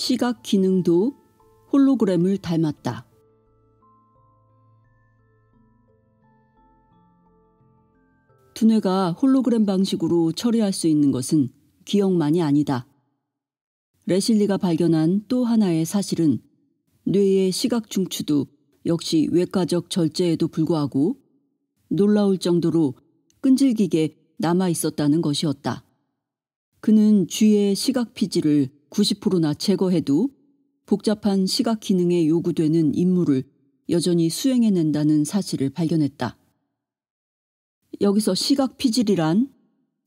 시각 기능도 홀로그램을 닮았다. 두뇌가 홀로그램 방식으로 처리할 수 있는 것은 기억만이 아니다. 레실리가 발견한 또 하나의 사실은 뇌의 시각 중추도 역시 외과적 절제에도 불구하고 놀라울 정도로 끈질기게 남아 있었다는 것이었다. 그는 쥐의 시각 피지를 90%나 제거해도 복잡한 시각 기능에 요구되는 임무를 여전히 수행해낸다는 사실을 발견했다. 여기서 시각 피질이란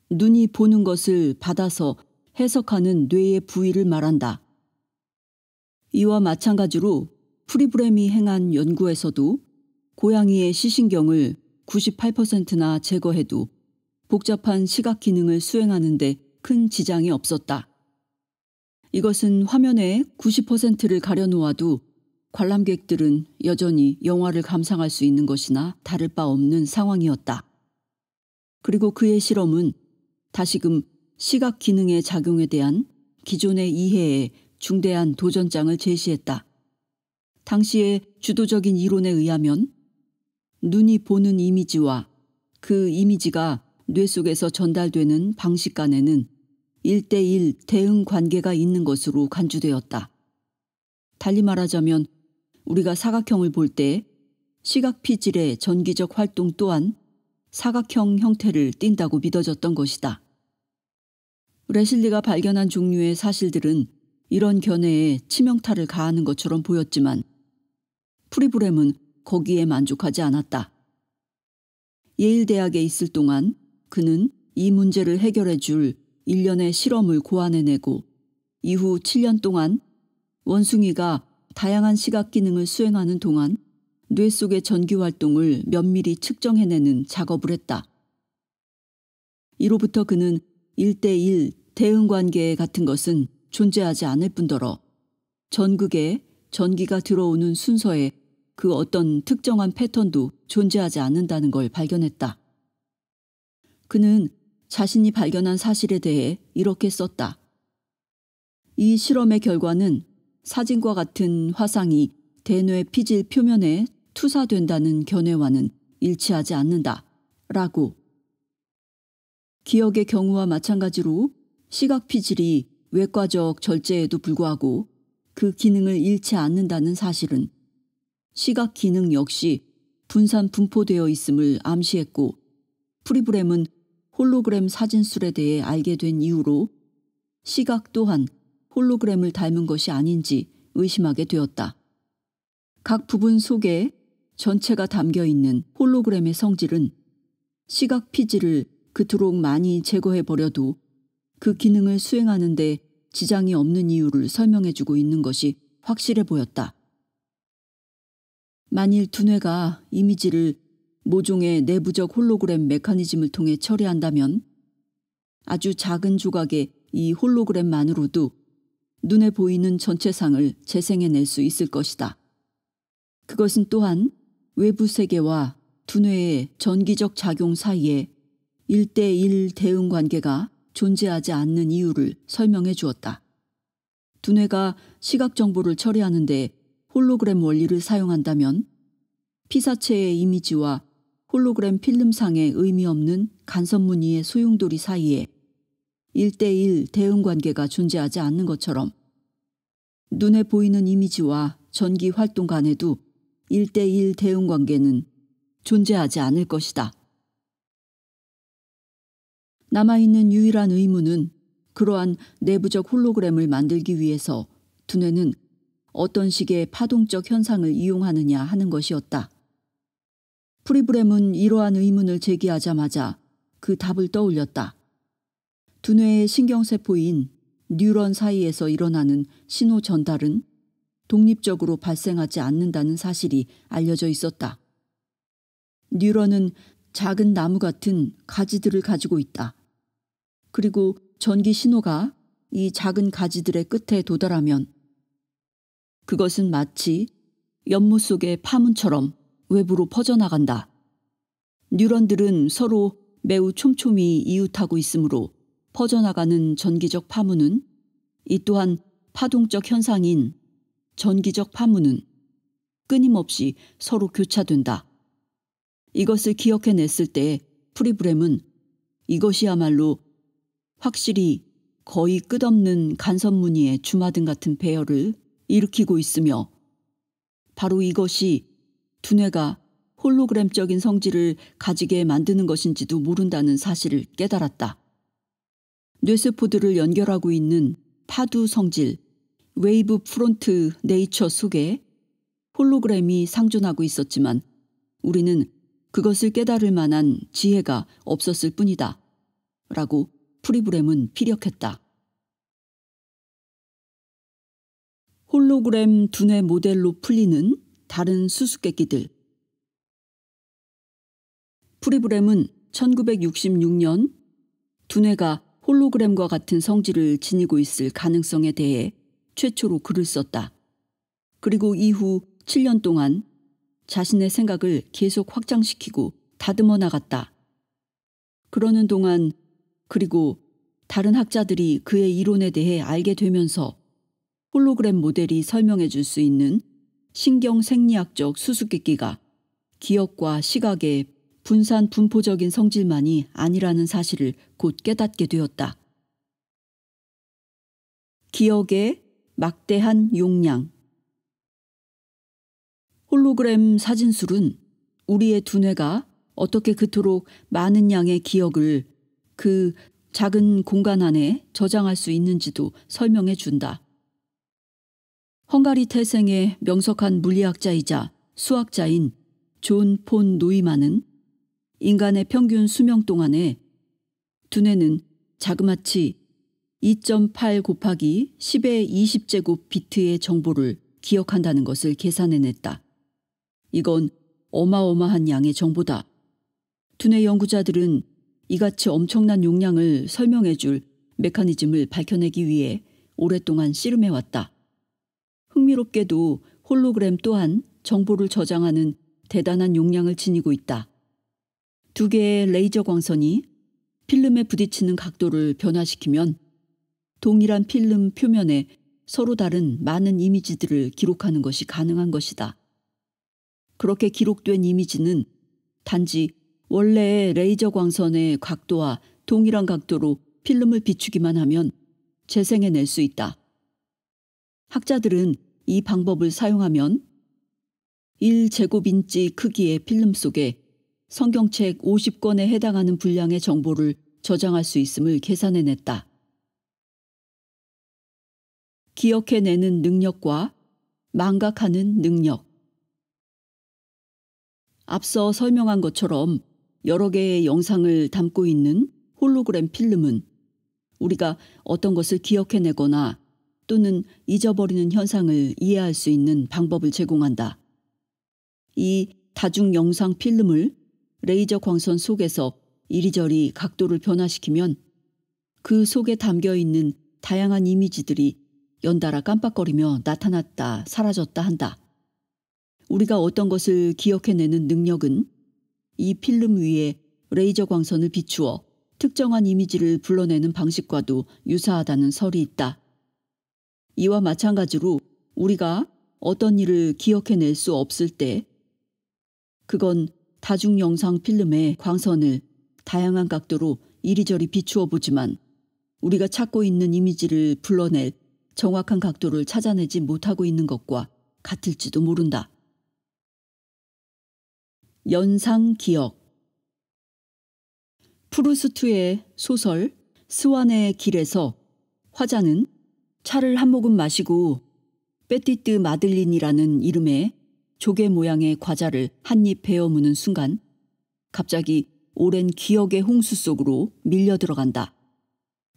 눈이 보는 것을 받아서 해석하는 뇌의 부위를 말한다. 이와 마찬가지로 프리브렘이 행한 연구에서도 고양이의 시신경을 98%나 제거해도 복잡한 시각 기능을 수행하는 데 큰 지장이 없었다. 이것은 화면의 90%를 가려놓아도 관람객들은 여전히 영화를 감상할 수 있는 것이나 다를 바 없는 상황이었다. 그리고 그의 실험은 다시금 시각 기능의 작용에 대한 기존의 이해에 중대한 도전장을 제시했다. 당시의 주도적인 이론에 의하면 눈이 보는 이미지와 그 이미지가 뇌 속에서 전달되는 방식 간에는 1:1 대응 관계가 있는 것으로 간주되었다. 달리 말하자면 우리가 사각형을 볼 때 시각 피질의 전기적 활동 또한 사각형 형태를 띈다고 믿어졌던 것이다. 레실리가 발견한 종류의 사실들은 이런 견해에 치명타를 가하는 것처럼 보였지만 프리브렘은 거기에 만족하지 않았다. 예일 대학에 있을 동안 그는 이 문제를 해결해 줄 일련의 실험을 고안해내고 이후 7년 동안 원숭이가 다양한 시각 기능을 수행하는 동안 뇌 속의 전기 활동을 면밀히 측정해내는 작업을 했다. 이로부터 그는 1:1 대응 관계 같은 것은 존재하지 않을 뿐더러 전극에 전기가 들어오는 순서에 그 어떤 특정한 패턴도 존재하지 않는다는 걸 발견했다. 그는 자신이 발견한 사실에 대해 이렇게 썼다. 이 실험의 결과는 사진과 같은 화상이 대뇌 피질 표면에 투사된다는 견해와는 일치하지 않는다. 라고. 기억의 경우와 마찬가지로 시각 피질이 외과적 절제에도 불구하고 그 기능을 잃지 않는다는 사실은 시각 기능 역시 분산 분포되어 있음을 암시했고 프리브렘은 홀로그램 사진술에 대해 알게 된 이후로 시각 또한 홀로그램을 닮은 것이 아닌지 의심하게 되었다. 각 부분 속에 전체가 담겨 있는 홀로그램의 성질은 시각 피질을 그토록 많이 제거해버려도 그 기능을 수행하는 데 지장이 없는 이유를 설명해주고 있는 것이 확실해 보였다. 만일 두뇌가 이미지를 모종의 내부적 홀로그램 메커니즘을 통해 처리한다면 아주 작은 조각의 이 홀로그램만으로도 눈에 보이는 전체상을 재생해낼 수 있을 것이다. 그것은 또한 외부 세계와 두뇌의 전기적 작용 사이에 1:1 대응 관계가 존재하지 않는 이유를 설명해 주었다. 두뇌가 시각 정보를 처리하는데 홀로그램 원리를 사용한다면 피사체의 이미지와 홀로그램 필름상의 의미 없는 간섭 무늬의 소용돌이 사이에 1:1 대응 관계가 존재하지 않는 것처럼 눈에 보이는 이미지와 전기 활동 간에도 1:1 대응 관계는 존재하지 않을 것이다. 남아있는 유일한 의문은 그러한 내부적 홀로그램을 만들기 위해서 두뇌는 어떤 식의 파동적 현상을 이용하느냐 하는 것이었다. 프리브렘은 이러한 의문을 제기하자마자 그 답을 떠올렸다. 두뇌의 신경세포인 뉴런 사이에서 일어나는 신호 전달은 독립적으로 발생하지 않는다는 사실이 알려져 있었다. 뉴런은 작은 나무 같은 가지들을 가지고 있다. 그리고 전기 신호가 이 작은 가지들의 끝에 도달하면 그것은 마치 연못 속의 파문처럼 외부로 퍼져나간다. 뉴런들은 서로 매우 촘촘히 이웃하고 있으므로 퍼져나가는 전기적 파문은 이 또한 파동적 현상인 전기적 파문은 끊임없이 서로 교차된다. 이것을 기억해냈을 때 프리브렘은 이것이야말로 확실히 거의 끝없는 간섭무늬의 주마등 같은 배열을 일으키고 있으며 바로 이것이 두뇌가 홀로그램적인 성질을 가지게 만드는 것인지도 모른다는 사실을 깨달았다. 뇌세포들을 연결하고 있는 파두 성질, 웨이브 프론트 네이처 속에 홀로그램이 상존하고 있었지만 우리는 그것을 깨달을 만한 지혜가 없었을 뿐이다. 라고 프리브렘은 피력했다. 홀로그램 두뇌 모델로 풀리는 다른 수수께끼들. 프리브렘은 1966년 두뇌가 홀로그램과 같은 성질을 지니고 있을 가능성에 대해 최초로 글을 썼다. 그리고 이후 7년 동안 자신의 생각을 계속 확장시키고 다듬어 나갔다. 그러는 동안 그리고 다른 학자들이 그의 이론에 대해 알게 되면서 홀로그램 모델이 설명해 줄 수 있는 신경생리학적 수수께끼가 기억과 시각의 분산 분포적인 성질만이 아니라는 사실을 곧 깨닫게 되었다. 기억의 막대한 용량. 홀로그램 사진술은 우리의 두뇌가 어떻게 그토록 많은 양의 기억을 그 작은 공간 안에 저장할 수 있는지도 설명해 준다. 헝가리 태생의 명석한 물리학자이자 수학자인 존 폰 노이만은 인간의 평균 수명 동안에 두뇌는 자그마치 2.8 곱하기 10의 20제곱 비트의 정보를 기억한다는 것을 계산해냈다. 이건 어마어마한 양의 정보다. 두뇌 연구자들은 이같이 엄청난 용량을 설명해줄 메커니즘을 밝혀내기 위해 오랫동안 씨름해왔다. 흥미롭게도 홀로그램 또한 정보를 저장하는 대단한 용량을 지니고 있다. 두 개의 레이저 광선이 필름에 부딪히는 각도를 변화시키면 동일한 필름 표면에 서로 다른 많은 이미지들을 기록하는 것이 가능한 것이다. 그렇게 기록된 이미지는 단지 원래의 레이저 광선의 각도와 동일한 각도로 필름을 비추기만 하면 재생해낼 수 있다. 학자들은 이 방법을 사용하면 1제곱인치 크기의 필름 속에 성경책 50권에 해당하는 분량의 정보를 저장할 수 있음을 계산해냈다. 기억해내는 능력과 망각하는 능력. 앞서 설명한 것처럼 여러 개의 영상을 담고 있는 홀로그램 필름은 우리가 어떤 것을 기억해내거나 또는 잊어버리는 현상을 이해할 수 있는 방법을 제공한다. 이 다중 영상 필름을 레이저 광선 속에서 이리저리 각도를 변화시키면 그 속에 담겨 있는 다양한 이미지들이 연달아 깜빡거리며 나타났다 사라졌다 한다. 우리가 어떤 것을 기억해내는 능력은 이 필름 위에 레이저 광선을 비추어 특정한 이미지를 불러내는 방식과도 유사하다는 설이 있다. 이와 마찬가지로 우리가 어떤 일을 기억해낼 수 없을 때 그건 다중 영상 필름의 광선을 다양한 각도로 이리저리 비추어 보지만 우리가 찾고 있는 이미지를 불러낼 정확한 각도를 찾아내지 못하고 있는 것과 같을지도 모른다. 연상 기억. 프루스트의 소설 스완의 길에서 화자는 차를 한 모금 마시고 빼띠뜨 마들린이라는 이름의 조개 모양의 과자를 한 입 베어 무는 순간 갑자기 오랜 기억의 홍수 속으로 밀려 들어간다.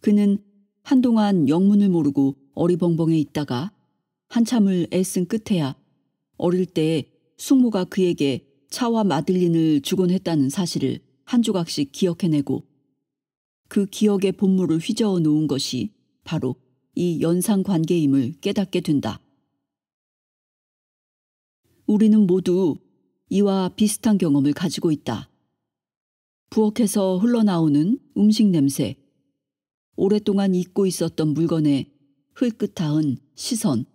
그는 한동안 영문을 모르고 어리벙벙해 있다가 한참을 애쓴 끝에야 어릴 때 숙모가 그에게 차와 마들린을 주곤 했다는 사실을 한 조각씩 기억해내고 그 기억의 본물을 휘저어 놓은 것이 바로 이 연상 관계임을 깨닫게 된다. 우리는 모두 이와 비슷한 경험을 가지고 있다. 부엌에서 흘러나오는 음식 냄새, 오랫동안 잊고 있었던 물건의 흘끗 닿은 시선,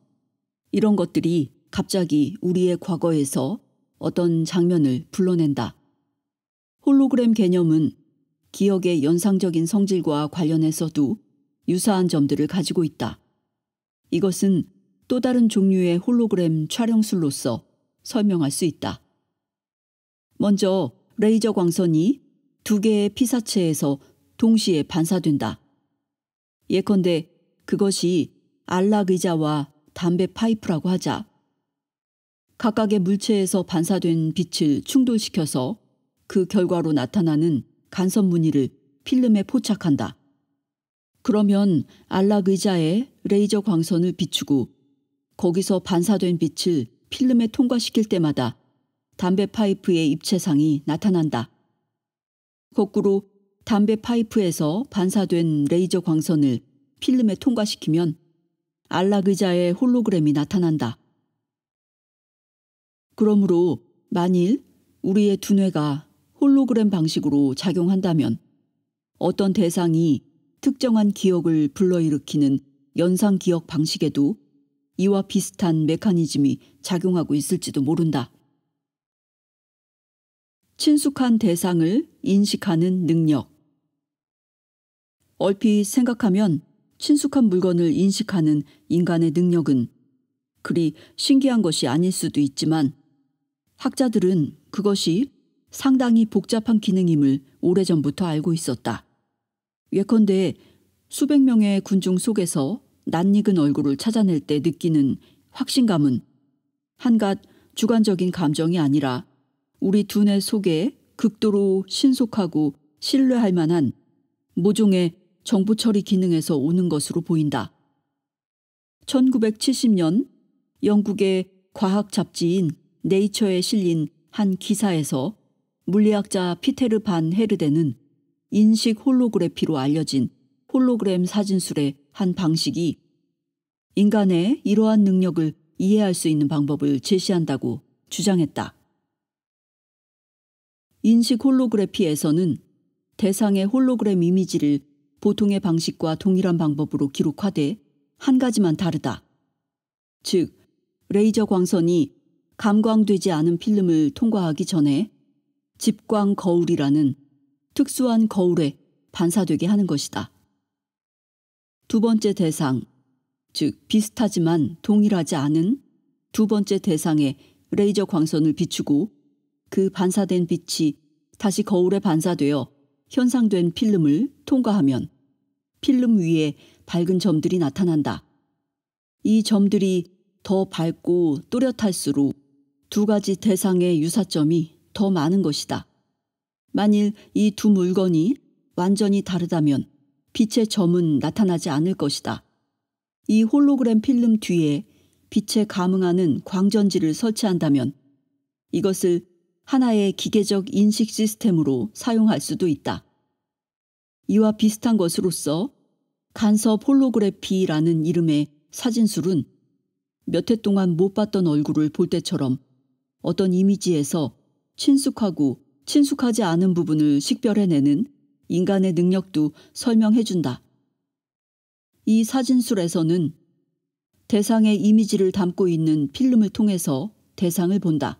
이런 것들이 갑자기 우리의 과거에서 어떤 장면을 불러낸다. 홀로그램 개념은 기억의 연상적인 성질과 관련해서도 유사한 점들을 가지고 있다. 이것은 또 다른 종류의 홀로그램 촬영술로서 설명할 수 있다. 먼저 레이저 광선이 두 개의 피사체에서 동시에 반사된다. 예컨대 그것이 안락 의자와 담배 파이프라고 하자. 각각의 물체에서 반사된 빛을 충돌시켜서 그 결과로 나타나는 간섭 무늬를 필름에 포착한다. 그러면 안락 의자에 레이저 광선을 비추고 거기서 반사된 빛을 필름에 통과시킬 때마다 담배 파이프의 입체상이 나타난다. 거꾸로 담배 파이프에서 반사된 레이저 광선을 필름에 통과시키면 안락 의자의 홀로그램이 나타난다. 그러므로 만일 우리의 두뇌가 홀로그램 방식으로 작용한다면 어떤 대상이 특정한 기억을 불러일으키는 연상 기억 방식에도 이와 비슷한 메커니즘이 작용하고 있을지도 모른다. 친숙한 대상을 인식하는 능력. 얼핏 생각하면 친숙한 물건을 인식하는 인간의 능력은 그리 신기한 것이 아닐 수도 있지만 학자들은 그것이 상당히 복잡한 기능임을 오래전부터 알고 있었다. 예컨대 수백 명의 군중 속에서 낯익은 얼굴을 찾아낼 때 느끼는 확신감은 한갓 주관적인 감정이 아니라 우리 두뇌 속에 극도로 신속하고 신뢰할 만한 모종의 정보 처리 기능에서 오는 것으로 보인다. 1970년 영국의 과학 잡지인 네이처에 실린 한 기사에서 물리학자 피테르 반 헤르데는 인식 홀로그래피로 알려진 홀로그램 사진술의 한 방식이 인간의 이러한 능력을 이해할 수 있는 방법을 제시한다고 주장했다. 인식 홀로그래피에서는 대상의 홀로그램 이미지를 보통의 방식과 동일한 방법으로 기록하되 한 가지만 다르다. 즉, 레이저 광선이 감광되지 않은 필름을 통과하기 전에 집광 거울이라는 특수한 거울에 반사되게 하는 것이다. 두 번째 대상, 즉 비슷하지만 동일하지 않은 두 번째 대상에 레이저 광선을 비추고 그 반사된 빛이 다시 거울에 반사되어 현상된 필름을 통과하면 필름 위에 밝은 점들이 나타난다. 이 점들이 더 밝고 또렷할수록 두 가지 대상의 유사점이 더 많은 것이다. 만일 이 두 물건이 완전히 다르다면 빛의 점은 나타나지 않을 것이다. 이 홀로그램 필름 뒤에 빛에 감응하는 광전지를 설치한다면 이것을 하나의 기계적 인식 시스템으로 사용할 수도 있다. 이와 비슷한 것으로서 간섭 홀로그래피라는 이름의 사진술은 몇 해 동안 못 봤던 얼굴을 볼 때처럼 어떤 이미지에서 친숙하고 친숙하지 않은 부분을 식별해내는 인간의 능력도 설명해준다. 이 사진술에서는 대상의 이미지를 담고 있는 필름을 통해서 대상을 본다.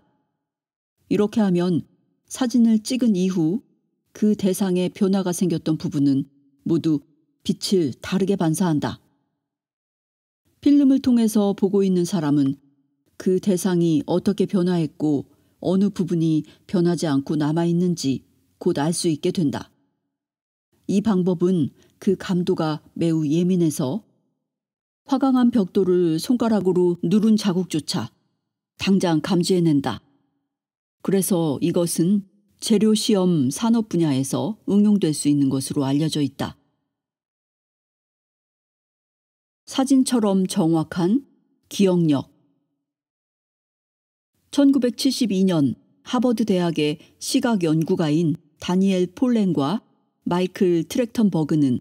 이렇게 하면 사진을 찍은 이후 그 대상에 변화가 생겼던 부분은 모두 빛을 다르게 반사한다. 필름을 통해서 보고 있는 사람은 그 대상이 어떻게 변화했고 어느 부분이 변하지 않고 남아있는지 곧 알 수 있게 된다. 이 방법은 그 감도가 매우 예민해서 화강한 벽돌을 손가락으로 누른 자국조차 당장 감지해낸다. 그래서 이것은 재료 시험 산업 분야에서 응용될 수 있는 것으로 알려져 있다. 사진처럼 정확한 기억력. 1972년 하버드 대학의 시각 연구가인 다니엘 폴렌과 마이클 트랙턴버그는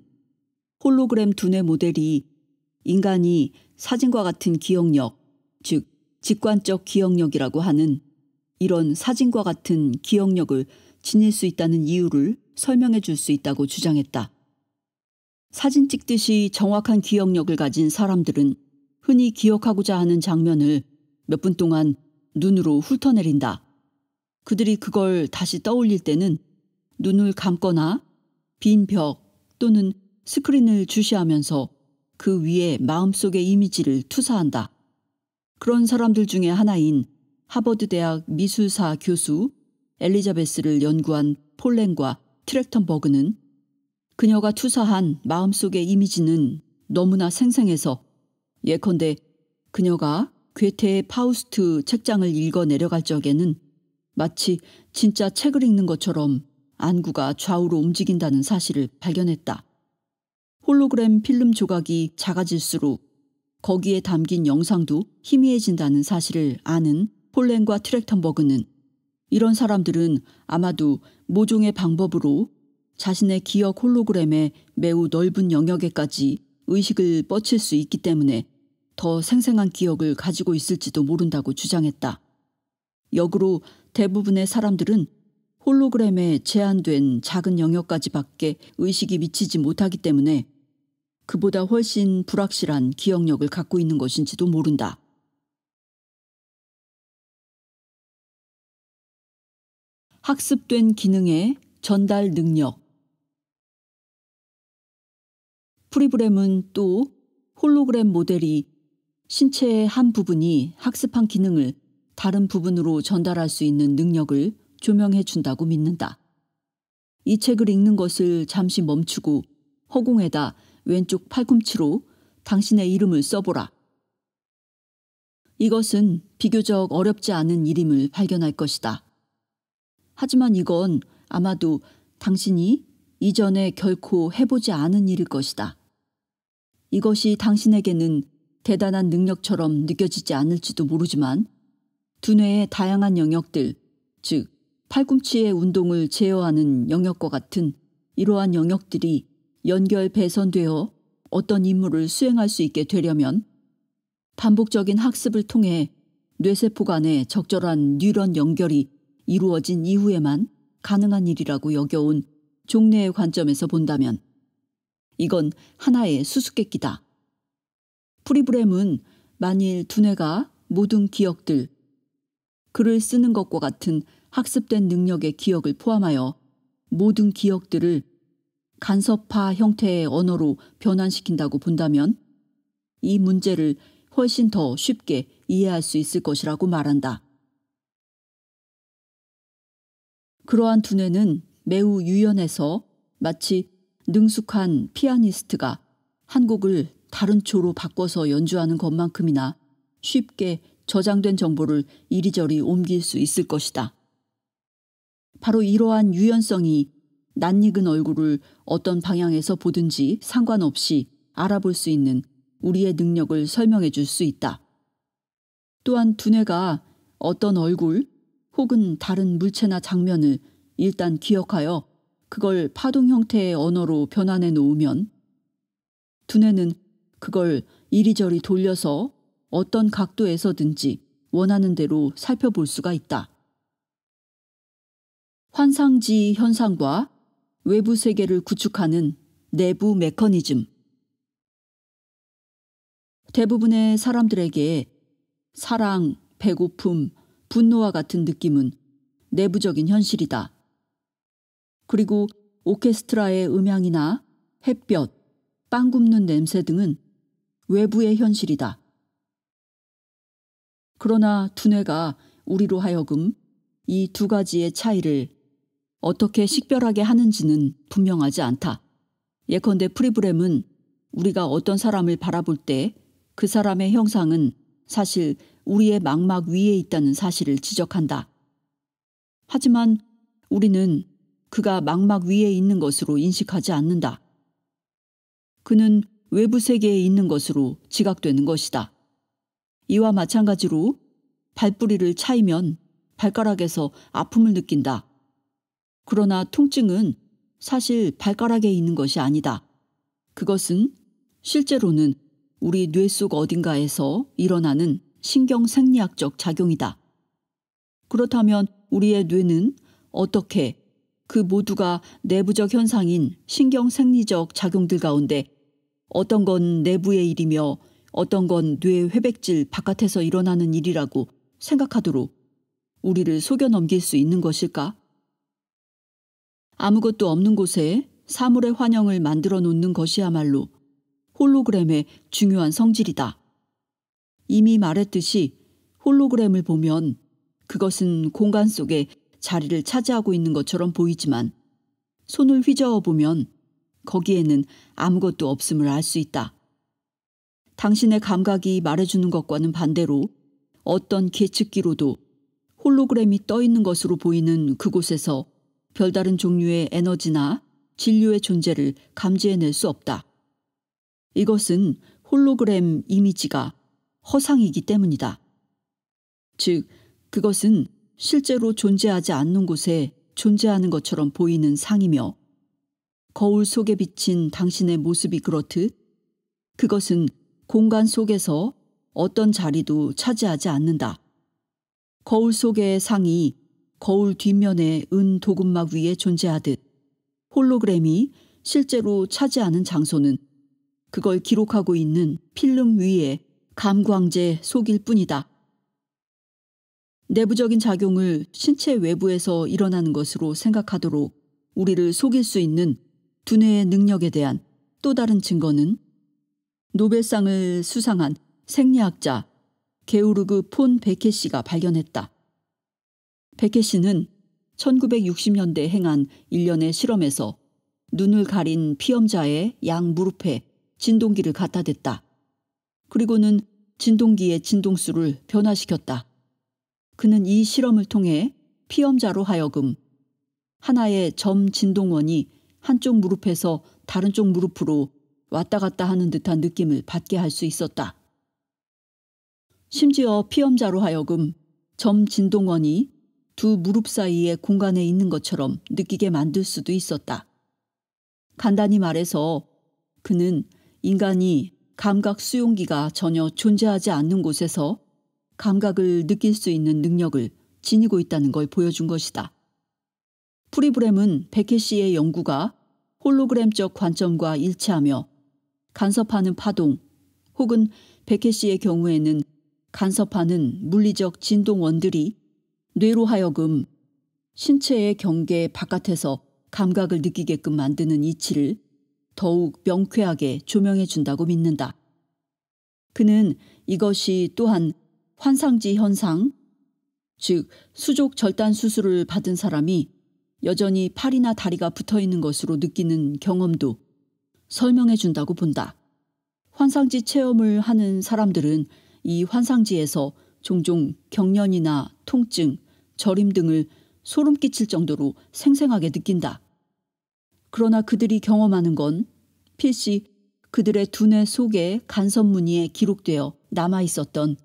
홀로그램 두뇌 모델이 인간이 사진과 같은 기억력, 즉 직관적 기억력이라고 하는 이런 사진과 같은 기억력을 지닐 수 있다는 이유를 설명해 줄 수 있다고 주장했다. 사진 찍듯이 정확한 기억력을 가진 사람들은 흔히 기억하고자 하는 장면을 몇 분 동안 눈으로 훑어내린다. 그들이 그걸 다시 떠올릴 때는 눈을 감거나 빈 벽 또는 스크린을 주시하면서 그 위에 마음속의 이미지를 투사한다. 그런 사람들 중에 하나인 하버드 대학 미술사 교수 엘리자베스를 연구한 폴렌과 트랙턴버그는 그녀가 투사한 마음속의 이미지는 너무나 생생해서 예컨대 그녀가 괴테의 파우스트 책장을 읽어 내려갈 적에는 마치 진짜 책을 읽는 것처럼 안구가 좌우로 움직인다는 사실을 발견했다. 홀로그램 필름 조각이 작아질수록 거기에 담긴 영상도 희미해진다는 사실을 아는 폴렌과 트랙턴버그는 이런 사람들은 아마도 모종의 방법으로 자신의 기억 홀로그램의 매우 넓은 영역에까지 의식을 뻗칠 수 있기 때문에 더 생생한 기억을 가지고 있을지도 모른다고 주장했다. 역으로 대부분의 사람들은 홀로그램의 제한된 작은 영역까지밖에 의식이 미치지 못하기 때문에 그보다 훨씬 불확실한 기억력을 갖고 있는 것인지도 모른다. 학습된 기능의 전달 능력. 프리브렘은 또 홀로그램 모델이 신체의 한 부분이 학습한 기능을 다른 부분으로 전달할 수 있는 능력을 조명해 준다고 믿는다. 이 책을 읽는 것을 잠시 멈추고 허공에다 왼쪽 팔꿈치로 당신의 이름을 써보라. 이것은 비교적 어렵지 않은 일임을 발견할 것이다. 하지만 이건 아마도 당신이 이전에 결코 해보지 않은 일일 것이다. 이것이 당신에게는 대단한 능력처럼 느껴지지 않을지도 모르지만 두뇌의 다양한 영역들, 즉 팔꿈치의 운동을 제어하는 영역과 같은 이러한 영역들이 연결 배선되어 어떤 임무를 수행할 수 있게 되려면 반복적인 학습을 통해 뇌세포 간의 적절한 뉴런 연결이 이루어진 이후에만 가능한 일이라고 여겨온 종래의 관점에서 본다면 이건 하나의 수수께끼다. 프리브렘은 만일 두뇌가 모든 기억들, 글을 쓰는 것과 같은 학습된 능력의 기억을 포함하여 모든 기억들을 간섭화 형태의 언어로 변환시킨다고 본다면 이 문제를 훨씬 더 쉽게 이해할 수 있을 것이라고 말한다. 그러한 두뇌는 매우 유연해서 마치 능숙한 피아니스트가 한 곡을 다른 조로 바꿔서 연주하는 것만큼이나 쉽게 저장된 정보를 이리저리 옮길 수 있을 것이다. 바로 이러한 유연성이 낯익은 얼굴을 어떤 방향에서 보든지 상관없이 알아볼 수 있는 우리의 능력을 설명해 줄 수 있다. 또한 두뇌가 어떤 얼굴 혹은 다른 물체나 장면을 일단 기억하여 그걸 파동 형태의 언어로 변환해 놓으면 두뇌는 그걸 이리저리 돌려서 어떤 각도에서든지 원하는 대로 살펴볼 수가 있다. 환상지 현상과 외부 세계를 구축하는 내부 메커니즘. 대부분의 사람들에게 사랑, 배고픔, 분노와 같은 느낌은 내부적인 현실이다. 그리고 오케스트라의 음향이나 햇볕, 빵 굽는 냄새 등은 외부의 현실이다. 그러나 두뇌가 우리로 하여금 이 두 가지의 차이를 어떻게 식별하게 하는지는 분명하지 않다. 예컨대 프리브렘은 우리가 어떤 사람을 바라볼 때 그 사람의 형상은 사실 우리의 망막 위에 있다는 사실을 지적한다. 하지만 우리는 그가 망막 위에 있는 것으로 인식하지 않는다. 그는 외부 세계에 있는 것으로 지각되는 것이다. 이와 마찬가지로 발뿌리를 차이면 발가락에서 아픔을 느낀다. 그러나 통증은 사실 발가락에 있는 것이 아니다. 그것은 실제로는 우리 뇌 속 어딘가에서 일어나는 신경 생리학적 작용이다. 그렇다면 우리의 뇌는 어떻게 그 모두가 내부적 현상인 신경생리적 작용들 가운데 어떤 건 내부의 일이며 어떤 건 뇌 회백질 바깥에서 일어나는 일이라고 생각하도록 우리를 속여 넘길 수 있는 것일까? 아무것도 없는 곳에 사물의 환영을 만들어 놓는 것이야말로 홀로그램의 중요한 성질이다. 이미 말했듯이 홀로그램을 보면 그것은 공간 속에 자리를 차지하고 있는 것처럼 보이지만 손을 휘저어 보면 거기에는 아무것도 없음을 알 수 있다. 당신의 감각이 말해주는 것과는 반대로 어떤 계측기로도 홀로그램이 떠 있는 것으로 보이는 그곳에서 별다른 종류의 에너지나 진료의 존재를 감지해낼 수 없다. 이것은 홀로그램 이미지가 허상이기 때문이다. 즉, 그것은 실제로 존재하지 않는 곳에 존재하는 것처럼 보이는 상이며 거울 속에 비친 당신의 모습이 그렇듯 그것은 공간 속에서 어떤 자리도 차지하지 않는다. 거울 속의 상이 거울 뒷면의 은 도금막 위에 존재하듯 홀로그램이 실제로 차지하는 장소는 그걸 기록하고 있는 필름 위에 감광제 속일 뿐이다. 내부적인 작용을 신체 외부에서 일어나는 것으로 생각하도록 우리를 속일 수 있는 두뇌의 능력에 대한 또 다른 증거는 노벨상을 수상한 생리학자 게오르그 폰 베케시가 발견했다. 베케시는 1960년대 행한 일련의 실험에서 눈을 가린 피험자의 양 무릎에 진동기를 갖다 댔다. 그리고는 진동기의 진동수를 변화시켰다. 그는 이 실험을 통해 피험자로 하여금 하나의 점 진동원이 한쪽 무릎에서 다른 쪽 무릎으로 왔다 갔다 하는 듯한 느낌을 받게 할 수 있었다. 심지어 피험자로 하여금 점 진동원이 두 무릎 사이의 공간에 있는 것처럼 느끼게 만들 수도 있었다. 간단히 말해서 그는 인간이 감각 수용기가 전혀 존재하지 않는 곳에서 감각을 느낄 수 있는 능력을 지니고 있다는 걸 보여준 것이다. 프리브렘은 베케시의 연구가 홀로그램적 관점과 일치하며 간섭하는 파동 혹은 베케시의 경우에는 간섭하는 물리적 진동원들이 뇌로 하여금 신체의 경계 바깥에서 감각을 느끼게끔 만드는 이치를 더욱 명쾌하게 조명해 준다고 믿는다. 그는 이것이 또한 환상지 현상, 즉 수족 절단 수술을 받은 사람이 여전히 팔이나 다리가 붙어 있는 것으로 느끼는 경험도 설명해 준다고 본다. 환상지 체험을 하는 사람들은 이 환상지에서 종종 경련이나 통증, 저림 등을 소름 끼칠 정도로 생생하게 느낀다. 그러나 그들이 경험하는 건 필시 그들의 두뇌 속의 간섭 무늬에 기록되어 남아 있었던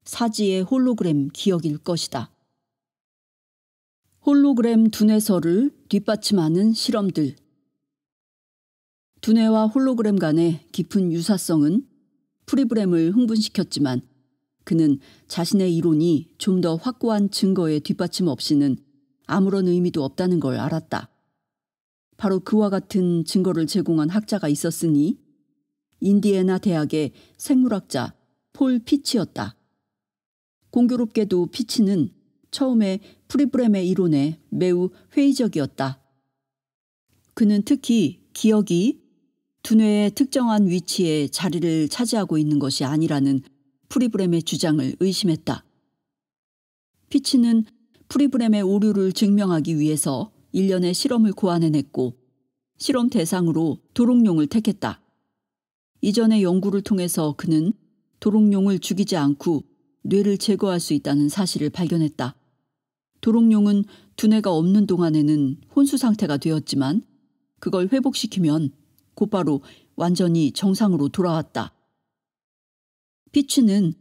사지의 홀로그램 기억일 것이다. 홀로그램 두뇌설을 뒷받침하는 실험들. 두뇌와 홀로그램 간의 깊은 유사성은 프리브렘을 흥분시켰지만 그는 자신의 이론이 좀 더 확고한 증거의 뒷받침 없이는 아무런 의미도 없다는 걸 알았다. 바로 그와 같은 증거를 제공한 학자가 있었으니 인디애나 대학의 생물학자 폴 피치였다. 공교롭게도 피치는 처음에 프리브렘의 이론에 매우 회의적이었다. 그는 특히 기억이 두뇌의 특정한 위치에 자리를 차지하고 있는 것이 아니라는 프리브렘의 주장을 의심했다. 피치는 프리브렘의 오류를 증명하기 위해서 일련의 실험을 고안해냈고 실험 대상으로 도롱뇽을 택했다. 이전의 연구를 통해서 그는 도롱뇽을 죽이지 않고 뇌를 제거할 수 있다는 사실을 발견했다. 도롱뇽은 두뇌가 없는 동안에는 혼수 상태가 되었지만 그걸 회복시키면 곧바로 완전히 정상으로 돌아왔다. 피치는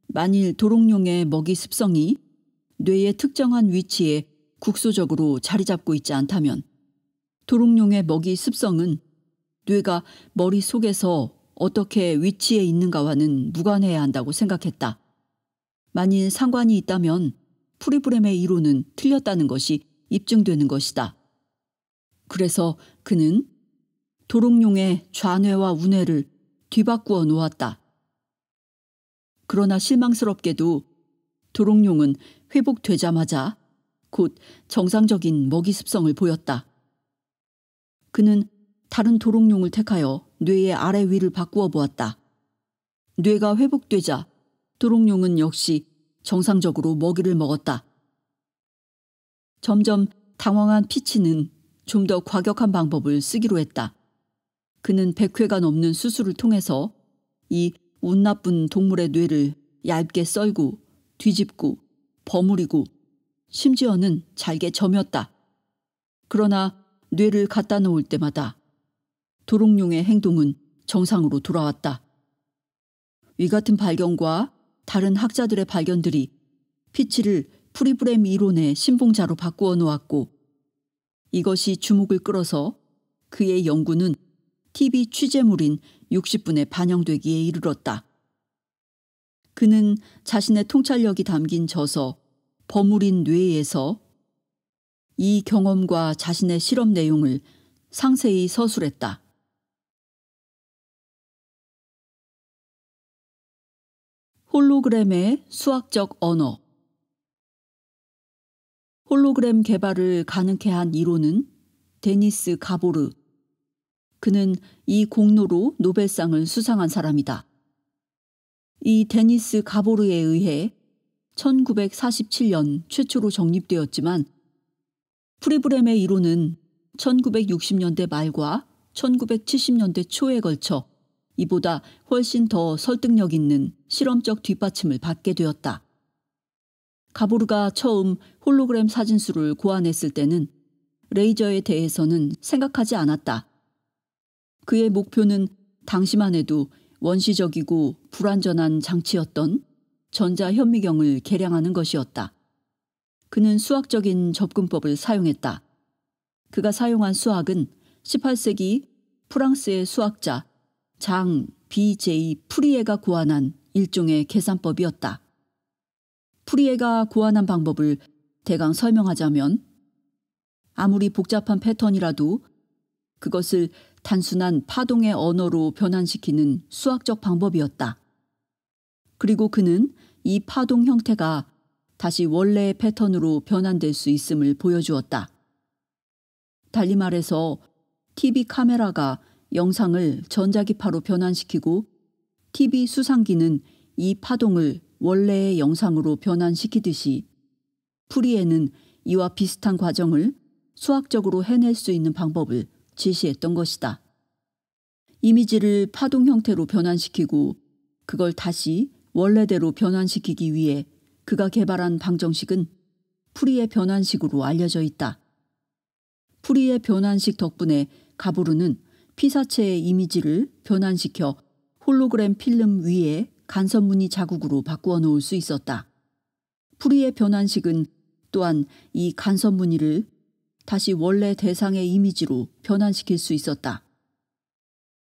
만일 도롱뇽의 먹이 습성이 뇌의 특정한 위치에 국소적으로 자리 잡고 있지 않다면 도롱뇽의 먹이 습성은 뇌가 머릿속에서 어떻게 위치해 있는가와는 무관해야 한다고 생각했다. 만일 상관이 있다면 프리브렘의 이론은 틀렸다는 것이 입증되는 것이다. 그래서 그는 도롱뇽의 좌뇌와 우뇌를 뒤바꾸어 놓았다. 그러나 실망스럽게도 도롱뇽은 회복되자마자 곧 정상적인 먹이 습성을 보였다. 그는 다른 도롱뇽을 택하여 뇌의 아래 위를 바꾸어 보았다. 뇌가 회복되자 도롱뇽은 역시 정상적으로 먹이를 먹었다. 점점 당황한 피치는 좀 더 과격한 방법을 쓰기로 했다. 그는 100회가 넘는 수술을 통해서 이 운 나쁜 동물의 뇌를 얇게 썰고 뒤집고 버무리고 심지어는 잘게 점였다. 그러나 뇌를 갖다 놓을 때마다 도롱뇽의 행동은 정상으로 돌아왔다. 이 같은 발견과 다른 학자들의 발견들이 피치를 프리브렘 이론의 신봉자로 바꾸어 놓았고 이것이 주목을 끌어서 그의 연구는 TV 취재물인 60분에 반영되기에 이르렀다. 그는 자신의 통찰력이 담긴 저서 버무린 뇌에서 이 경험과 자신의 실험 내용을 상세히 서술했다. 홀로그램의 수학적 언어. 홀로그램 개발을 가능케 한 이론은 데니스 가보르. 그는 이 공로로 노벨상을 수상한 사람이다. 이 데니스 가보르에 의해 1947년 최초로 정립되었지만 프리브렘의 이론은 1960년대 말과 1970년대 초에 걸쳐 이보다 훨씬 더 설득력 있는 실험적 뒷받침을 받게 되었다. 가보르가 처음 홀로그램 사진수를 고안했을 때는 레이저에 대해서는 생각하지 않았다. 그의 목표는 당시만 해도 원시적이고 불완전한 장치였던 전자현미경을 개량하는 것이었다. 그는 수학적인 접근법을 사용했다. 그가 사용한 수학은 18세기 프랑스의 수학자 장 B.J. 프리에가 고안한 일종의 계산법이었다. 프리에가 고안한 방법을 대강 설명하자면 아무리 복잡한 패턴이라도 그것을 단순한 파동의 언어로 변환시키는 수학적 방법이었다. 그리고 그는 이 파동 형태가 다시 원래의 패턴으로 변환될 수 있음을 보여주었다. 달리 말해서 TV 카메라가 영상을 전자기파로 변환시키고 TV 수상기는 이 파동을 원래의 영상으로 변환시키듯이 프리에는 이와 비슷한 과정을 수학적으로 해낼 수 있는 방법을 제시했던 것이다. 이미지를 파동 형태로 변환시키고 그걸 다시 원래대로 변환시키기 위해 그가 개발한 방정식은 프리의 변환식으로 알려져 있다. 프리의 변환식 덕분에 가보르는 피사체의 이미지를 변환시켜 홀로그램 필름 위에 간섭무늬 자국으로 바꾸어 놓을 수 있었다. 프리의 변환식은 또한 이 간섭무늬를 다시 원래 대상의 이미지로 변환시킬 수 있었다.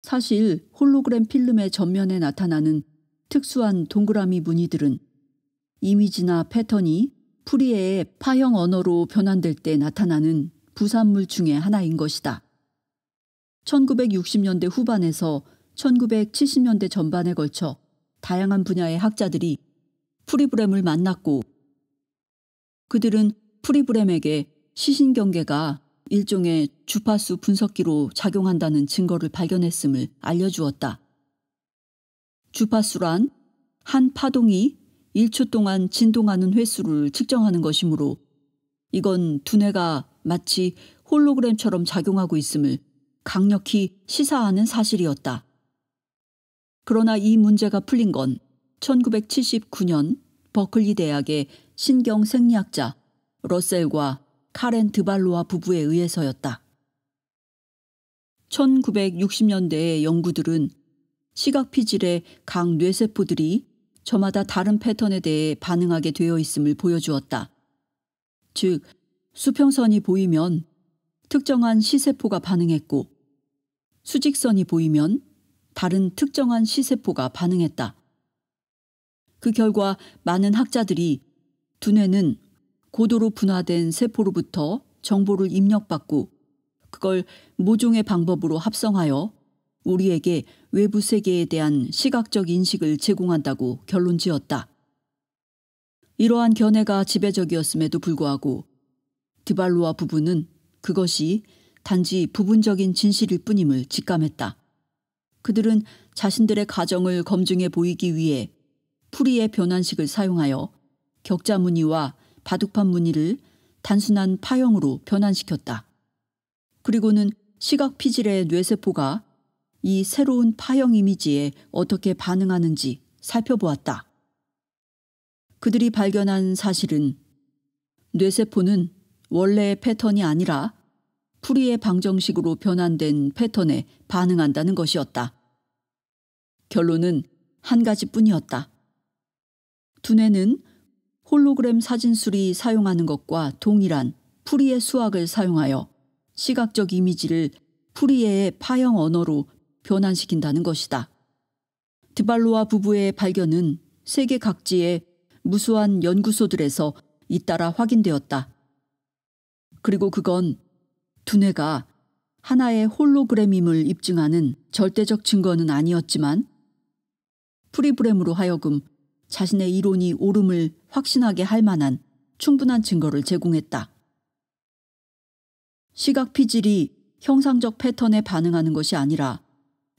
사실 홀로그램 필름의 전면에 나타나는 특수한 동그라미 무늬들은 이미지나 패턴이 프리에의 파형 언어로 변환될 때 나타나는 부산물 중의 하나인 것이다. 1960년대 후반에서 1970년대 전반에 걸쳐 다양한 분야의 학자들이 프리브렘을 만났고 그들은 프리브렘에게 시신경계가 일종의 주파수 분석기로 작용한다는 증거를 발견했음을 알려주었다. 주파수란 한 파동이 1초 동안 진동하는 횟수를 측정하는 것이므로 이건 두뇌가 마치 홀로그램처럼 작용하고 있음을 강력히 시사하는 사실이었다. 그러나 이 문제가 풀린 건 1979년 버클리 대학의 신경생리학자 러셀과 카렌 드발로아 부부에 의해서였다. 1960년대의 연구들은 시각피질의 각 뇌세포들이 저마다 다른 패턴에 대해 반응하게 되어 있음을 보여주었다. 즉, 수평선이 보이면 특정한 시세포가 반응했고 수직선이 보이면 다른 특정한 시세포가 반응했다. 그 결과 많은 학자들이 두뇌는 고도로 분화된 세포로부터 정보를 입력받고 그걸 모종의 방법으로 합성하여 우리에게 외부 세계에 대한 시각적 인식을 제공한다고 결론 지었다. 이러한 견해가 지배적이었음에도 불구하고 드발로아 부부는 그것이 단지 부분적인 진실일 뿐임을 직감했다. 그들은 자신들의 가정을 검증해 보이기 위해 풀이의 변환식을 사용하여 격자 무늬와 바둑판 무늬를 단순한 파형으로 변환시켰다. 그리고는 시각 피질의 뇌세포가 이 새로운 파형 이미지에 어떻게 반응하는지 살펴보았다. 그들이 발견한 사실은 뇌세포는 원래의 패턴이 아니라 풀이의 방정식으로 변환된 패턴에 반응한다는 것이었다. 결론은 한 가지뿐이었다. 두뇌는 홀로그램 사진술이 사용하는 것과 동일한 풀이의 수학을 사용하여 시각적 이미지를 풀이의 파형 언어로 변환시킨다는 것이다. 드발로아 부부의 발견은 세계 각지의 무수한 연구소들에서 잇따라 확인되었다. 그리고 그건 두뇌가 하나의 홀로그램임을 입증하는 절대적 증거는 아니었지만 프리브렘으로 하여금 자신의 이론이 옳음을 확신하게 할 만한 충분한 증거를 제공했다. 시각 피질이 형상적 패턴에 반응하는 것이 아니라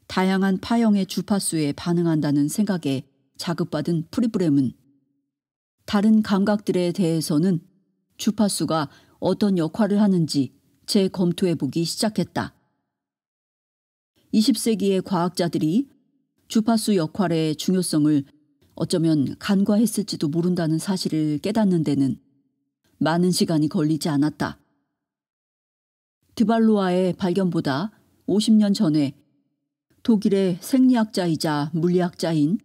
다양한 파형의 주파수에 반응한다는 생각에 자극받은 프리브렘은 다른 감각들에 대해서는 주파수가 어떤 역할을 하는지 재검토해보기 시작했다. 20세기의 과학자들이 주파수 역할의 중요성을 어쩌면 간과했을지도 모른다는 사실을 깨닫는 데는 많은 시간이 걸리지 않았다. 드발로아의 발견보다 50년 전에 독일의 생리학자이자 물리학자인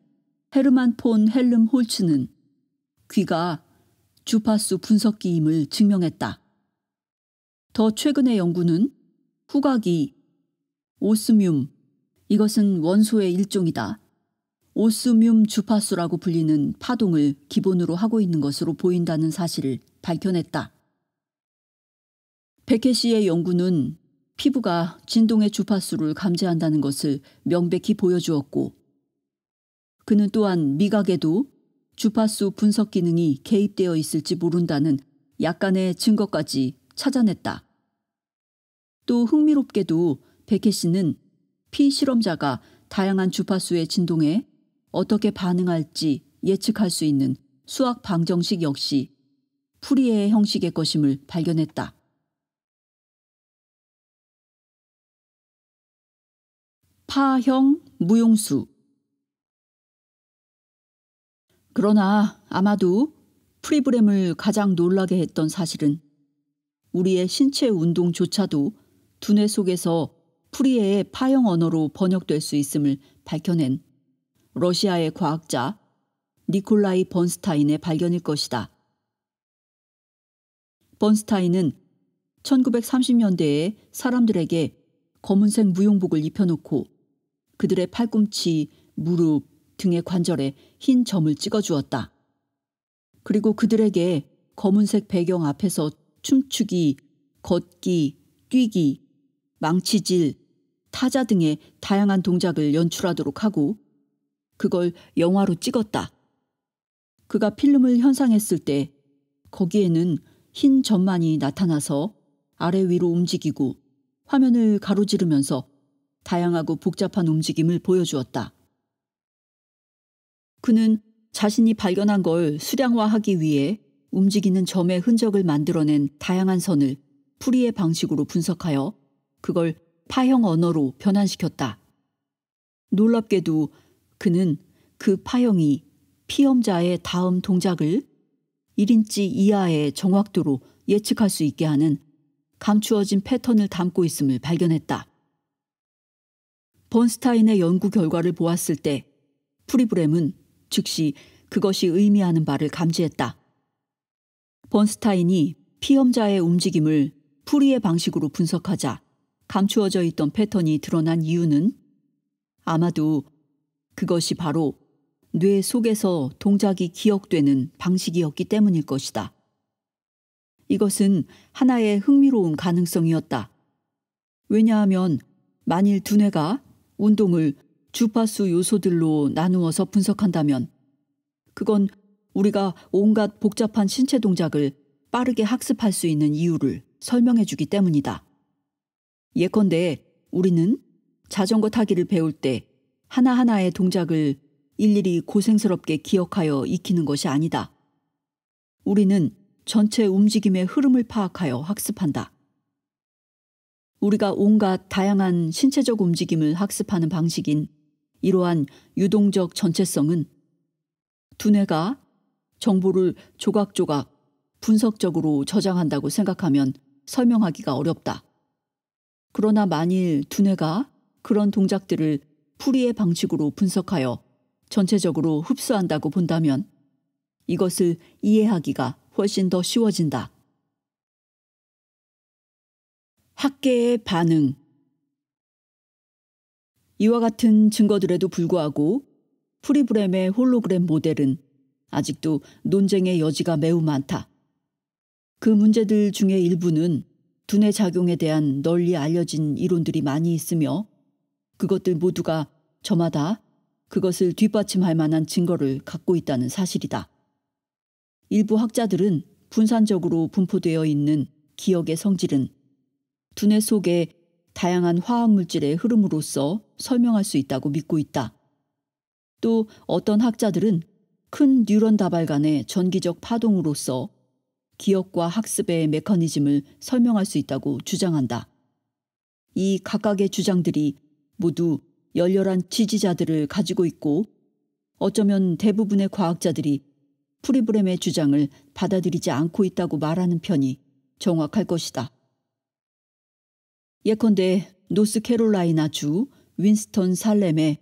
헤르만 폰 헬름홀츠는 귀가 주파수 분석기임을 증명했다. 더 최근의 연구는 후각이 오스뮴, 이것은 원소의 일종이다. 오스뮴 주파수라고 불리는 파동을 기본으로 하고 있는 것으로 보인다는 사실을 밝혀냈다. 베케시의 연구는 피부가 진동의 주파수를 감지한다는 것을 명백히 보여주었고, 그는 또한 미각에도 주파수 분석 기능이 개입되어 있을지 모른다는 약간의 증거까지 찾아냈다. 또 흥미롭게도 베케시는 피실험자가 다양한 주파수의 진동에 어떻게 반응할지 예측할 수 있는 수학 방정식 역시 푸리에의 형식의 것임을 발견했다. 파형 무용수. 그러나 아마도 프리브렘을 가장 놀라게 했던 사실은 우리의 신체 운동조차도 두뇌 속에서 푸리에의 파형 언어로 번역될 수 있음을 밝혀낸 러시아의 과학자 니콜라이 번스타인의 발견일 것이다. 번스타인은 1930년대에 사람들에게 검은색 무용복을 입혀놓고 그들의 팔꿈치, 무릎 등의 관절에 흰 점을 찍어주었다. 그리고 그들에게 검은색 배경 앞에서 춤추기, 걷기, 뛰기, 망치질, 타자 등의 다양한 동작을 연출하도록 하고 그걸 영화로 찍었다. 그가 필름을 현상했을 때 거기에는 흰 점만이 나타나서 아래 위로 움직이고 화면을 가로지르면서 다양하고 복잡한 움직임을 보여주었다. 그는 자신이 발견한 걸 수량화하기 위해 움직이는 점의 흔적을 만들어낸 다양한 선을 푸리의 방식으로 분석하여 그걸 파형 언어로 변환시켰다. 놀랍게도 그는 그 파형이 피험자의 다음 동작을 1인치 이하의 정확도로 예측할 수 있게 하는 감추어진 패턴을 담고 있음을 발견했다. 번스타인의 연구 결과를 보았을 때 프리브렘은 즉시 그것이 의미하는 바를 감지했다. 번스타인이 피험자의 움직임을 푸리의 방식으로 분석하자 감추어져 있던 패턴이 드러난 이유는 아마도 그것이 바로 뇌 속에서 동작이 기억되는 방식이었기 때문일 것이다. 이것은 하나의 흥미로운 가능성이었다. 왜냐하면 만일 두뇌가 운동을 주파수 요소들로 나누어서 분석한다면 그건 우리가 온갖 복잡한 신체 동작을 빠르게 학습할 수 있는 이유를 설명해 주기 때문이다. 예컨대 우리는 자전거 타기를 배울 때 하나하나의 동작을 일일이 고생스럽게 기억하여 익히는 것이 아니다. 우리는 전체 움직임의 흐름을 파악하여 학습한다. 우리가 온갖 다양한 신체적 움직임을 학습하는 방식인 이러한 유동적 전체성은 두뇌가 정보를 조각조각 분석적으로 저장한다고 생각하면 설명하기가 어렵다. 그러나 만일 두뇌가 그런 동작들을 풀이의 방식으로 분석하여 전체적으로 흡수한다고 본다면 이것을 이해하기가 훨씬 더 쉬워진다. 학계의 반응. 이와 같은 증거들에도 불구하고 프리브렘의 홀로그램 모델은 아직도 논쟁의 여지가 매우 많다. 그 문제들 중에 일부는 두뇌 작용에 대한 널리 알려진 이론들이 많이 있으며 그것들 모두가 저마다 그것을 뒷받침할 만한 증거를 갖고 있다는 사실이다. 일부 학자들은 분산적으로 분포되어 있는 기억의 성질은 두뇌 속의 다양한 화학물질의 흐름으로서 설명할 수 있다고 믿고 있다. 또 어떤 학자들은 큰 뉴런 다발 간의 전기적 파동으로서 기억과 학습의 메커니즘을 설명할 수 있다고 주장한다. 이 각각의 주장들이 모두 열렬한 지지자들을 가지고 있고 어쩌면 대부분의 과학자들이 프리브렘의 주장을 받아들이지 않고 있다고 말하는 편이 정확할 것이다. 예컨대 노스캐롤라이나주 윈스턴 살렘의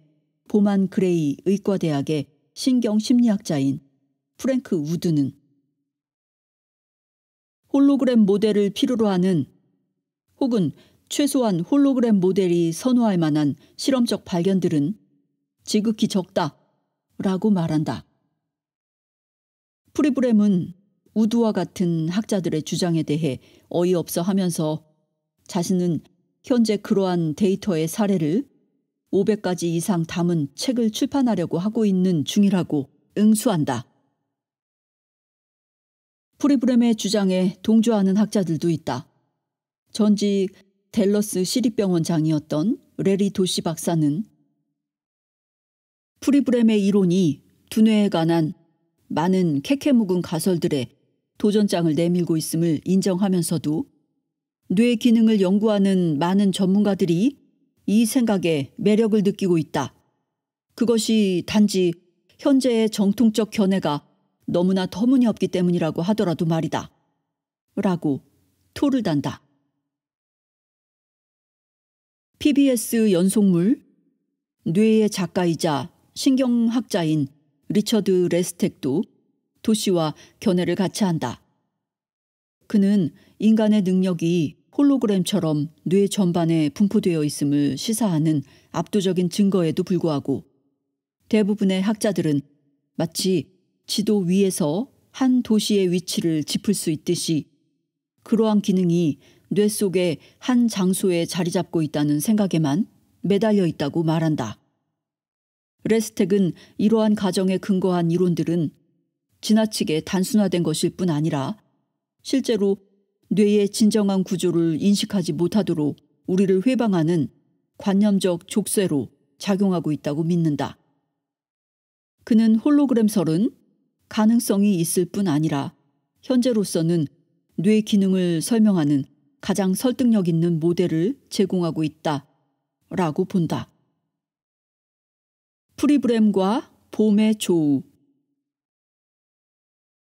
보만 그레이 의과대학의 신경심리학자인 프랭크 우드는 홀로그램 모델을 필요로 하는 혹은 최소한 홀로그램 모델이 선호할 만한 실험적 발견들은 지극히 적다라고 말한다. 프리브렘은 우드와 같은 학자들의 주장에 대해 어이없어 하면서 자신은 현재 그러한 데이터의 사례를 500가지 이상 담은 책을 출판하려고 하고 있는 중이라고 응수한다. 프리브렘의 주장에 동조하는 학자들도 있다. 전직 댈러스 시립병원장이었던 레리 도시 박사는 프리브렘의 이론이 두뇌에 관한 많은 캐캐묵은 가설들의 도전장을 내밀고 있음을 인정하면서도 뇌 기능을 연구하는 많은 전문가들이 이 생각에 매력을 느끼고 있다. 그것이 단지 현재의 정통적 견해가 너무나 터무니없기 때문이라고 하더라도 말이다. 라고 토를 단다. PBS 연속물 뇌의 작가이자 신경학자인 리처드 레스텍도 도시와 견해를 같이 한다. 그는 인간의 능력이 홀로그램처럼 뇌 전반에 분포되어 있음을 시사하는 압도적인 증거에도 불구하고 대부분의 학자들은 마치 지도 위에서 한 도시의 위치를 짚을 수 있듯이 그러한 기능이 뇌 속의 한 장소에 자리 잡고 있다는 생각에만 매달려 있다고 말한다. 레스텍은 이러한 가정에 근거한 이론들은 지나치게 단순화된 것일 뿐 아니라 실제로 뇌의 진정한 구조를 인식하지 못하도록 우리를 회방하는 관념적 족쇄로 작용하고 있다고 믿는다. 그는 홀로그램설은 가능성이 있을 뿐 아니라 현재로서는 뇌 기능을 설명하는 가장 설득력 있는 모델을 제공하고 있다라고 본다. 프리브렘과 봄의 조우.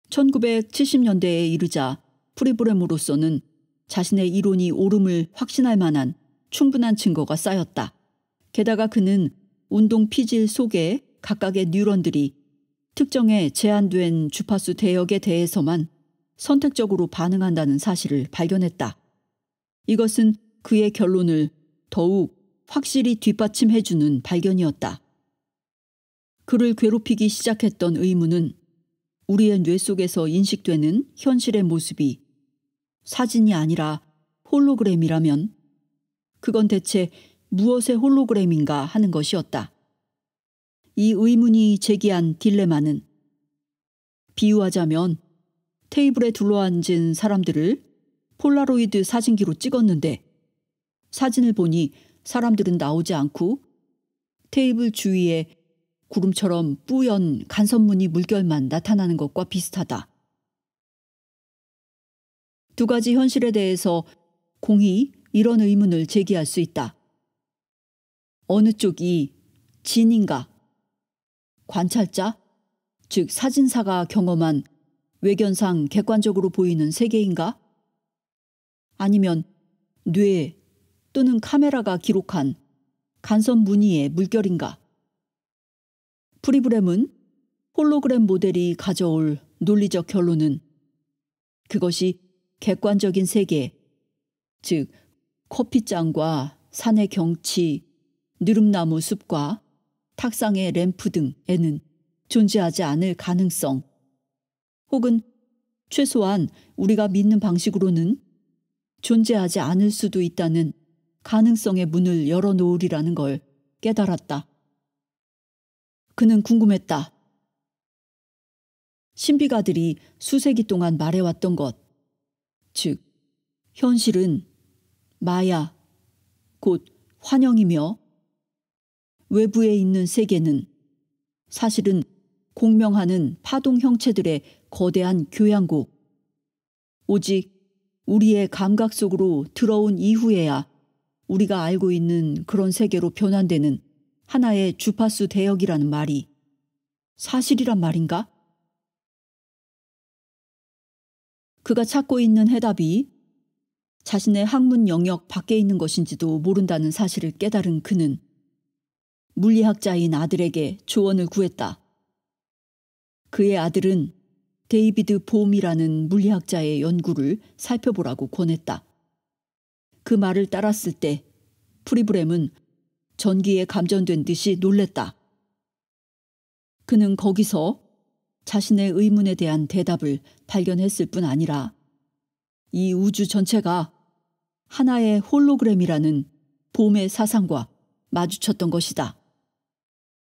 1970년대에 이르자 프리브렘으로서는 자신의 이론이 옳음을 확신할 만한 충분한 증거가 쌓였다. 게다가 그는 운동 피질 속의 각각의 뉴런들이 특정의 제한된 주파수 대역에 대해서만 선택적으로 반응한다는 사실을 발견했다. 이것은 그의 결론을 더욱 확실히 뒷받침해주는 발견이었다. 그를 괴롭히기 시작했던 의문은 우리의 뇌 속에서 인식되는 현실의 모습이 사진이 아니라 홀로그램이라면 그건 대체 무엇의 홀로그램인가 하는 것이었다. 이 의문이 제기한 딜레마는 비유하자면 테이블에 둘러앉은 사람들을 폴라로이드 사진기로 찍었는데 사진을 보니 사람들은 나오지 않고 테이블 주위에 구름처럼 뿌연 간선무늬 물결만 나타나는 것과 비슷하다. 두 가지 현실에 대해서 공히 이런 의문을 제기할 수 있다. 어느 쪽이 진인가? 관찰자, 즉 사진사가 경험한 외견상 객관적으로 보이는 세계인가? 아니면 뇌 또는 카메라가 기록한 간선 무늬의 물결인가? 프리브렘은 홀로그램 모델이 가져올 논리적 결론은 그것이 객관적인 세계, 즉 커피잔과 산의 경치, 느릅나무 숲과 탁상의 램프 등에는 존재하지 않을 가능성, 혹은 최소한 우리가 믿는 방식으로는 존재하지 않을 수도 있다는 가능성의 문을 열어놓으리라는 걸 깨달았다. 그는 궁금했다. 신비가들이 수세기 동안 말해왔던 것, 즉 현실은 마야, 곧 환영이며 외부에 있는 세계는 사실은 공명하는 파동 형체들의 거대한 교양곡, 오직 우리의 감각 속으로 들어온 이후에야 우리가 알고 있는 그런 세계로 변환되는 하나의 주파수 대역이라는 말이 사실이란 말인가? 그가 찾고 있는 해답이 자신의 학문 영역 밖에 있는 것인지도 모른다는 사실을 깨달은 그는 물리학자인 아들에게 조언을 구했다. 그의 아들은 데이비드 봄이라는 물리학자의 연구를 살펴보라고 권했다. 그 말을 따랐을 때 프리브렘은 전기에 감전된 듯이 놀랬다. 그는 거기서 자신의 의문에 대한 대답을 발견했을 뿐 아니라 이 우주 전체가 하나의 홀로그램이라는 봄의 사상과 마주쳤던 것이다.